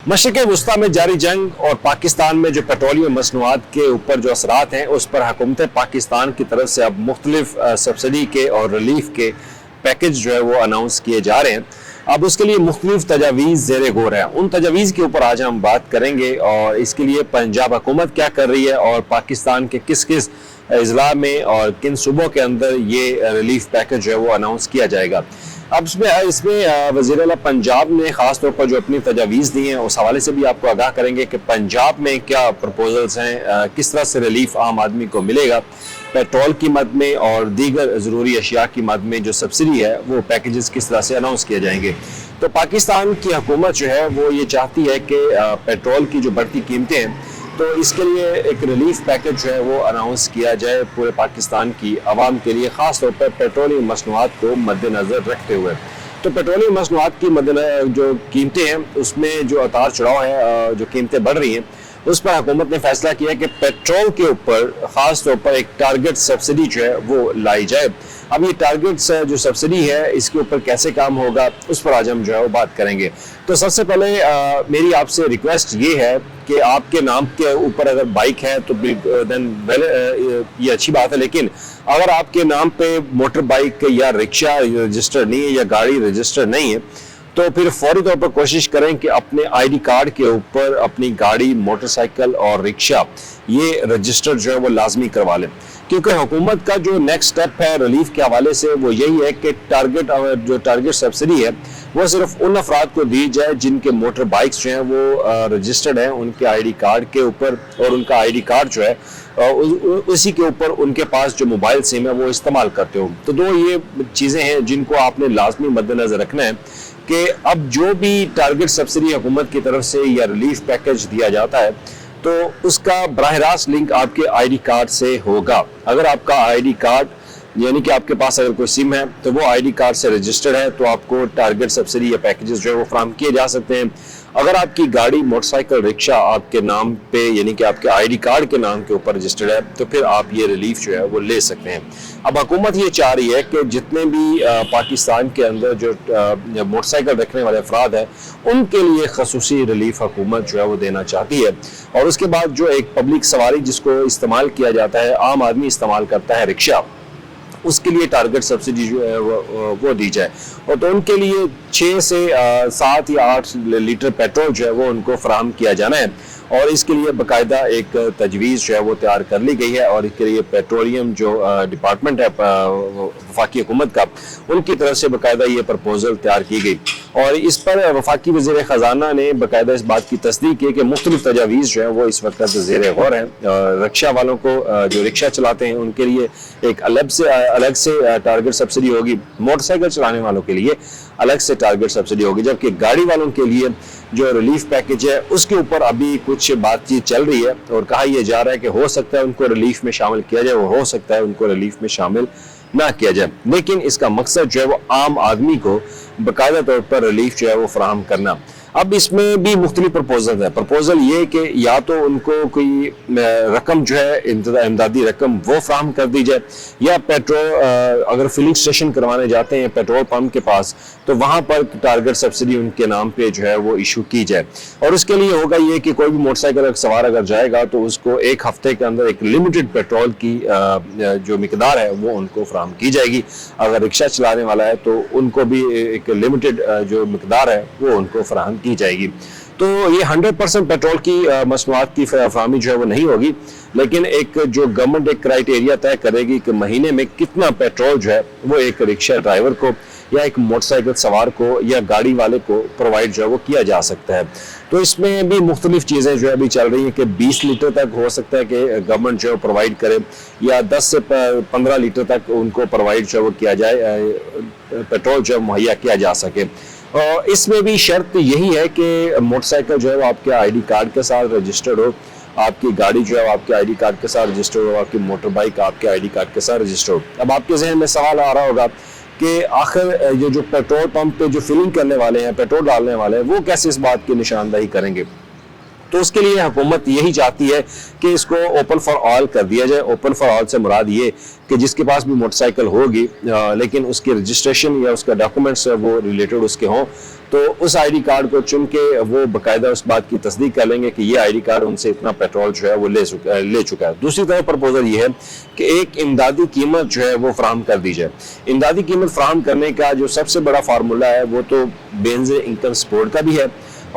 मशरिक़ वस्ता में जारी जंग और पाकिस्तान में जो पेट्रोलियम मसनूआत के ऊपर जो असरात हैं उस पर हुकूमत पाकिस्तान की तरफ से अब मुख्तलिफ सब्सिडी के और रिलीफ के पैकेज जो है वो अनाउंस किए जा रहे हैं। अब उसके लिए मुख्तलिफ तजावीज़ ज़ेर गौर है। उन तजावीज़ के ऊपर आज हम बात करेंगे और इसके लिए पंजाब हुकूमत क्या कर रही है और पाकिस्तान के किस किस अजला में और किन सूबों के अंदर ये रिलीफ पैकेज जो है वो अनाउंस किया जाएगा। अब इसमें वज़ीर आला पंजाब ने ख़ास तौर पर जो अपनी तजावीज़ दी हैं उस हवाले से भी आपको आगाह करेंगे कि पंजाब में क्या प्रपोजल्स हैं, किस तरह से रिलीफ आम आदमी को मिलेगा, पेट्रोल की मद में और दीगर ज़रूरी अशिया की मद में जो सब्सिडी है वो पैकेजेस किस तरह से अनाउंस किए जाएंगे। तो पाकिस्तान की हुकूमत जो है वो ये चाहती है कि पेट्रोल की जो बढ़ती कीमतें हैं तो इसके लिए एक रिलीफ पैकेज जो है वो अनाउंस किया जाए पूरे पाकिस्तान की आवाम के लिए, ख़ास तौर पर पेट्रोलियम मसनूआत को मद्देनज़र रखते हुए। तो पेट्रोलियम मसनूआत की जो कीमतें हैं उसमें जो उतार चढ़ाव है, जो कीमतें बढ़ रही हैं उस पर हुकूमत ने फैसला किया कि पेट्रोल के ऊपर ख़ास तौर पर एक टारगेट सब्सिडी जो है वो लाई जाए। अब ये टारगेट जो सब्सिडी है इसके ऊपर कैसे काम होगा उस पर आज हम जो है वो बात करेंगे। तो सबसे पहले मेरी आपसे रिक्वेस्ट ये है कि आपके नाम के ऊपर अगर बाइक है तो देन ये अच्छी बात है, लेकिन अगर आपके नाम पे मोटर बाइक या रिक्शा रजिस्टर नहीं है या गाड़ी रजिस्टर नहीं है तो फिर फौरी तौर पर कोशिश करें कि अपने आईडी कार्ड के ऊपर अपनी गाड़ी, मोटरसाइकिल और रिक्शा ये रजिस्टर जो है वो लाजमी करवा लें, क्योंकि हुकूमत का जो नेक्स्ट स्टेप है रिलीफ के हवाले से वो यही है कि टारगेट सब्सिडी है वो सिर्फ उन अफराद को दी जाए जिनके मोटर बाइक्स जो हैं वो रजिस्टर्ड हैं उनके आईडी कार्ड के ऊपर, और उनका आईडी कार्ड जो है उसी के ऊपर उनके पास जो मोबाइल सिम है वो इस्तेमाल करते हो। तो दो ये चीज़ें हैं जिनको आपने लाजमी मद्देनजर रखना है कि अब जो भी टारगेट सब्सिडी हुकूमत की तरफ से या रिलीफ पैकेज दिया जाता है तो उसका बराह रास्त लिंक आपके आईडी कार्ड से होगा। अगर आपका आईडी कार्ड यानी कि आपके पास अगर कोई सिम है तो वो आईडी कार्ड से रजिस्टर्ड है तो आपको टारगेट सब्सिडी या पैकेजेस जो है वो फराहम किए जा सकते हैं। अगर आपकी गाड़ी, मोटरसाइकिल, रिक्शा आपके नाम पे यानी कि आपके आईडी कार्ड के नाम के ऊपर रजिस्टर्ड है तो फिर आप ये रिलीफ जो है वो ले सकते हैं। अब हुकूमत ये चाह रही है कि जितने भी पाकिस्तान के अंदर जो मोटरसाइकिल रखने वाले अफराद हैं उनके लिए खसूसी रिलीफ हुकूमत जो है वो देना चाहती है। और उसके बाद जो एक पब्लिक सवारी जिसको इस्तेमाल किया जाता है, आम आदमी इस्तेमाल करता है, रिक्शा, उसके लिए टारगेट सब्सिडी जो है वो दी जाए। और तो उनके लिए 6 से 7 या 8 लीटर पेट्रोल जो है वो उनको फराहम किया जाना है और इसके लिए बाकायदा एक तजवीज़ जो है वो तैयार कर ली गई है और इसके लिए पेट्रोलियम जो डिपार्टमेंट है वफाकी हुकूमत का, उनकी तरफ से बाकायदा ये प्रपोजल तैयार की गई और इस पर वफाकी वज़ीर ख़जाना ने बाकायदा इस बात की तस्दीक की कि मुख्तलिफ तजावीज़ जो है वो इस वक्त ज़ेर गौर हैं। रिक्शा वालों को जो रिक्शा चलाते हैं उनके लिए एक अलग से टारगेट सब्सिडी होगी, मोटरसाइकिल चलाने वालों के लिए अलग से टारगेट सब्सिडी होगी, जबकि गाड़ी वालों के लिए जो रिलीफ पैकेज है उसके ऊपर अभी कुछ बातचीत चल रही है और कहा यह जा रहा है कि हो सकता है उनको रिलीफ में शामिल किया जाए, वो हो सकता है उनको रिलीफ में शामिल ना किया जाए, लेकिन इसका मकसद जो है वो आम आदमी को बाकायदा तौर पर रिलीफ जो है वो फराहम करना। अब इसमें भी मुख्तलिफ प्रपोजल है। प्रपोजल ये कि या तो उनको कोई रकम जो है इमदादी रकम वो फराहम कर दी जाए, या पेट्रोल अगर फिलिंग स्टेशन करवाने जाते हैं पेट्रोल पंप के पास तो वहाँ पर टारगेट सब्सिडी उनके नाम पे जो है वो इशू की जाए। और उसके लिए होगा ये कि कोई भी मोटरसाइकिल सवार अगर जाएगा तो उसको एक हफ्ते के अंदर एक लिमिटेड पेट्रोल की जो मिकदार है वो उनको फराहम की जाएगी। अगर रिक्शा चलाने वाला है तो उनको भी एक लिमिटेड जो मिकदार है वो उनको फराहम की जाएगी। तो ये 100% पेट्रोल की मसनूआत की फराहमी जो है वो नहीं होगी, लेकिन एक जो गवर्नमेंट एक क्राइटेरिया तय करेगी कि महीने में कितना पेट्रोल जो है वो एक रिक्शा ड्राइवर को या एक मोटरसाइकिल सवार को या गाड़ी वाले को प्रोवाइड जो है वो किया जा सकता है। तो इसमें भी मुख्तलिफ चीज़ें जो है अभी चल रही हैं कि 20 लीटर तक हो सकता है कि गवर्नमेंट जो है प्रोवाइड करे या 10 से 15 लीटर तक उनको प्रोवाइड जो है वो किया जाए, पेट्रोल जो है मुहैया किया जा सके। और इसमें भी शर्त यही है कि मोटरसाइकिल जो है वो आपके आईडी कार्ड के साथ रजिस्टर्ड हो, आपकी गाड़ी जो है वो आपके आईडी कार्ड के साथ रजिस्टर्ड हो, आपकी मोटर बाइक आपके आईडी कार्ड के साथ रजिस्टर्ड हो। अब आपके जहन में सवाल आ रहा होगा कि आखिर ये जो पेट्रोल पंप पे जो फिलिंग करने वाले हैं, पेट्रोल डालने वाले हैं, वो कैसे इस बात की निशानदही करेंगे। تو اس کے لیے حکومت یہی چاہتی ہے کہ اس کو اوپن فار آل کر دیا جائے. اوپن فار آل سے مراد یہ کہ جس کے پاس بھی موٹر سائیکل ہوگی لیکن اس کی رجسٹریشن یا اس کا ڈاکومنٹس وہ ریلیٹڈ اس کے ہوں, تو اس آئی ڈی کارڈ کو چن کے وہ باقاعدہ اس بات کی تصدیق کر لیں گے کہ یہ آئی ڈی کارڈ ان سے اتنا پیٹرول جو ہے وہ لے چکا ہے. دوسری طرف پرپوزل یہ ہے کہ ایک امدادی قیمت جو ہے وہ فراہم کر دی جائے. امدادی قیمت فراہم کرنے کا جو سب سے بڑا فارمولہ ہے وہ تو بینز انکم سپورٹ کا بھی ہے,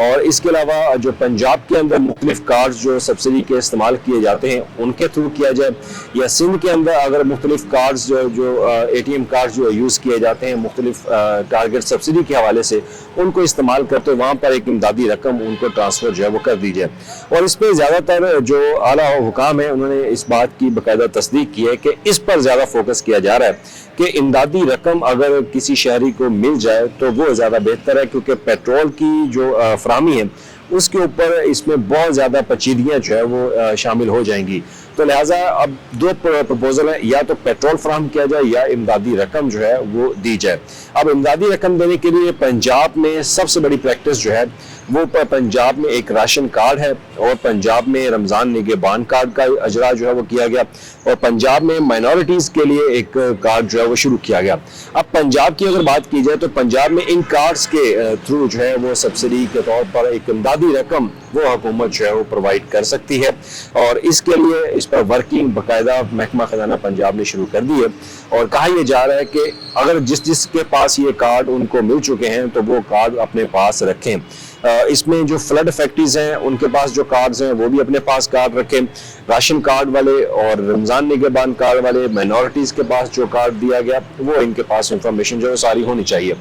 اور اس کے علاوہ جو پنجاب کے اندر مختلف کارڈز جو سبسڈی کے استعمال کیے جاتے ہیں ان کے تھرو کیا جائے, یا سندھ کے اندر اگر مختلف کارڈز جو اے ٹی ایم کارڈز جو یوز کیے جاتے ہیں مختلف ٹارگٹ سبسڈی کے حوالے سے ان کو استعمال کرتے وہاں پر ایک امدادی رقم ان کو ٹرانسفر جو ہے وہ کر دی جائے. اور اس پہ زیادہ تر جو اعلیٰ حکام ہیں انہوں نے اس بات کی باقاعدہ تصدیق کی ہے کہ اس پر زیادہ فوکس کیا جا رہا ہے کہ امدادی رقم اگر کسی شہری کو مل جائے تو وہ زیادہ بہتر ہے, کیونکہ پیٹرول کی جو فراہمی ہے اس کے اوپر اس میں بہت زیادہ پیچیدگیاں جو ہے وہ شامل ہو جائیں گی. تو لہٰذا اب دو پرپوزل ہیں, یا تو پیٹرول فراہم کیا جائے یا امدادی رقم جو ہے وہ دی جائے. اب امدادی رقم دینے کے لیے پنجاب میں سب سے بڑی پریکٹس جو ہے وہ پنجاب میں ایک راشن کارڈ ہے, اور پنجاب میں رمضان نگہبان کارڈ کا اجرا جو ہے وہ کیا گیا, اور پنجاب میں مائنورٹیز کے لیے ایک کارڈ جو ہے وہ شروع کیا گیا. اب پنجاب کی اگر بات کی جائے تو پنجاب میں ان کارڈز کے تھرو جو ہے وہ سبسڈی کے طور پر ایک امدادی رقم وہ حکومت جو ہے وہ پرووائڈ کر سکتی ہے, اور اس کے لیے اس پر ورکنگ باقاعدہ محکمہ خزانہ پنجاب نے شروع کر دی ہے. اور کہا یہ جا رہا ہے کہ اگر جس کے پاس یہ کارڈ ان کو مل چکے ہیں تو وہ کارڈ اپنے پاس رکھیں. اس میں جو فلڈ افیکٹیز ہیں ان کے پاس جو کارڈز ہیں وہ بھی اپنے پاس کارڈ رکھیں. راشن کارڈ والے اور رمضان نگہبان کارڈ والے مائنورٹیز کے پاس جو کارڈ دیا گیا وہ ان کے پاس انفارمیشن جو ہے ساری ہونی چاہیے.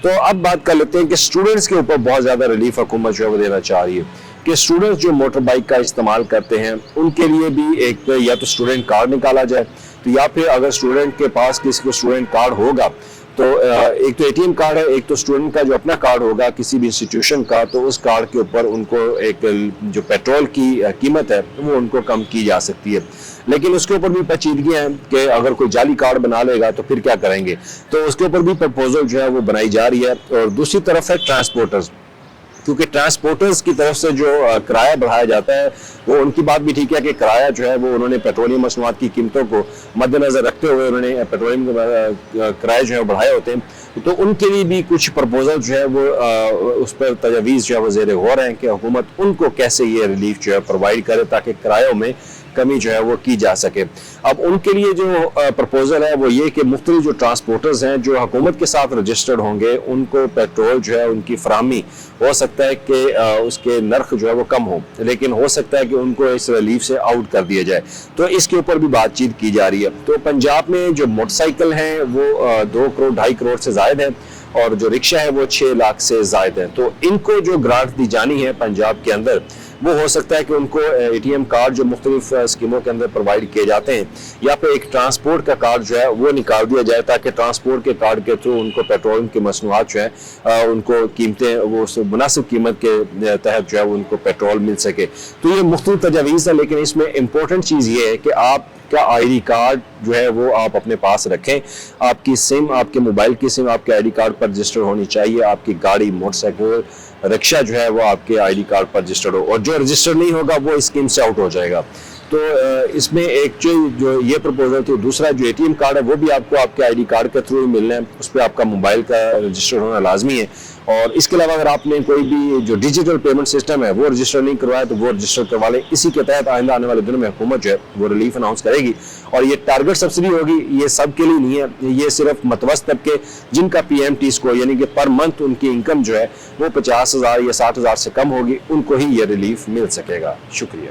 تو اب بات کر لیتے ہیں کہ اسٹوڈنٹس کے اوپر بہت زیادہ ریلیف حکومت جو ہے وہ دینا چاہ رہی ہے کہ اسٹوڈنٹس جو موٹر بائک کا استعمال کرتے ہیں ان کے لیے بھی ایک یا تو اسٹوڈنٹ کارڈ نکالا جائے, تو یا پھر اگر اسٹوڈنٹ کے پاس کسی کو اسٹوڈنٹ کارڈ ہوگا تو ایک تو اے ٹی ایم کارڈ ہے, ایک تو اسٹوڈنٹ کا جو اپنا کارڈ ہوگا کسی بھی انسٹیٹیوشن کا, تو اس کارڈ کے اوپر ان کو ایک جو پیٹرول کی قیمت ہے وہ ان کو کم کی جا سکتی ہے. لیکن اس کے اوپر بھی پیچیدگیاں ہیں کہ اگر کوئی جعلی کارڈ بنا لے گا تو پھر کیا کریں گے, تو اس کے اوپر بھی پرپوزل جو ہے وہ بنائی جا رہی ہے. اور دوسری طرف ہے ٹرانسپورٹرز, کیونکہ ٹرانسپورٹرز کی طرف سے جو کرایہ بڑھایا جاتا ہے وہ ان کی بات بھی ٹھیک ہے کہ کرایہ جو ہے وہ انہوں نے پیٹرولیم مصنوعات کی قیمتوں کو مد نظر رکھتے ہوئے انہوں نے پیٹرولیم کرایہ جو ہے بڑھائے ہوتے ہیں, تو ان کے لیے بھی کچھ پرپوزل جو ہے وہ اس پر تجاویز جو ہے وہ زیر غور ہیں کہ حکومت ان کو کیسے یہ ریلیف جو ہے پرووائڈ کرے تاکہ کرایوں میں کمی جو ہے وہ کی جا سکے. اب ان کے لیے جو پرپوزل ہے وہ یہ کہ مختلف جو ٹرانسپورٹرز ہیں جو حکومت کے ساتھ رجسٹرڈ ہوں گے ان کو پیٹرول جو ہے ان کی فراہمی ہو سکتا ہے کہ اس کے نرخ جو ہے وہ کم ہو, لیکن ہو سکتا ہے کہ ان کو اس ریلیف سے آؤٹ کر دیا جائے. تو اس کے اوپر بھی بات چیت کی جا رہی ہے. تو پنجاب میں جو موٹر سائیکل ہیں وہ 2 کروڑ 2.5 کروڑ سے زائد ہیں, اور جو رکشہ ہے وہ 6 لاکھ سے زائد ہیں. تو ان کو جو گرانٹ دی جانی ہے پنجاب کے اندر وہ ہو سکتا ہے کہ ان کو اے ٹی ایم کارڈ جو مختلف اسکیموں کے اندر پرووائڈ کیے جاتے ہیں یا پھر ایک ٹرانسپورٹ کا کارڈ جو ہے وہ نکال دیا جائے تاکہ ٹرانسپورٹ کے کارڈ کے تھرو ان کو پیٹرول کی مصنوعات جو ہے ان کو قیمتیں وہ مناسب قیمت کے تحت جو ہے ان کو پیٹرول مل سکے. تو یہ مختلف تجاویز ہے, لیکن اس میں امپورٹنٹ چیز یہ ہے کہ آپ کا آئی ڈی کارڈ جو ہے وہ آپ اپنے پاس رکھیں. آپ کی سم, آپ کے موبائل کی سم آپ کے I D card per register ہونی چاہیے. آپ کی گاڑی, موٹر سائیکل, رکشہ جو ہے وہ آپ کے آئی ڈی کارڈ پر رجسٹرڈ ہو, اور جو رجسٹر نہیں ہوگا وہ اسکیم سے آؤٹ ہو جائے گا. تو اس میں ایک جو یہ پرپوزل تھی. دوسرا جو اے ٹی ایم کارڈ ہے وہ بھی آپ کو آپ کے آئی ڈی کارڈ کے تھرو ہی ملنا ہے, اس پہ آپ کا موبائل کا رجسٹر ہونا لازمی ہے. اور اس کے علاوہ اگر آپ نے کوئی بھی جو ڈیجیٹل پیمنٹ سسٹم ہے وہ رجسٹر نہیں کروایا تو وہ رجسٹر کروا لیں. اسی کے تحت آئندہ آنے والے دنوں میں حکومت جو ہے وہ ریلیف اناؤنس کرے گی. اور یہ ٹارگٹ سبسڈی ہوگی, یہ سب کے لیے نہیں ہے, یہ صرف متوسط طبقے جن کا پی ایم ٹی اسکور یعنی کہ پر منتھ ان کی انکم جو ہے وہ 50,000 یا 60,000 سے کم ہوگی ان کو ہی یہ ریلیف مل سکے گا. شکریہ.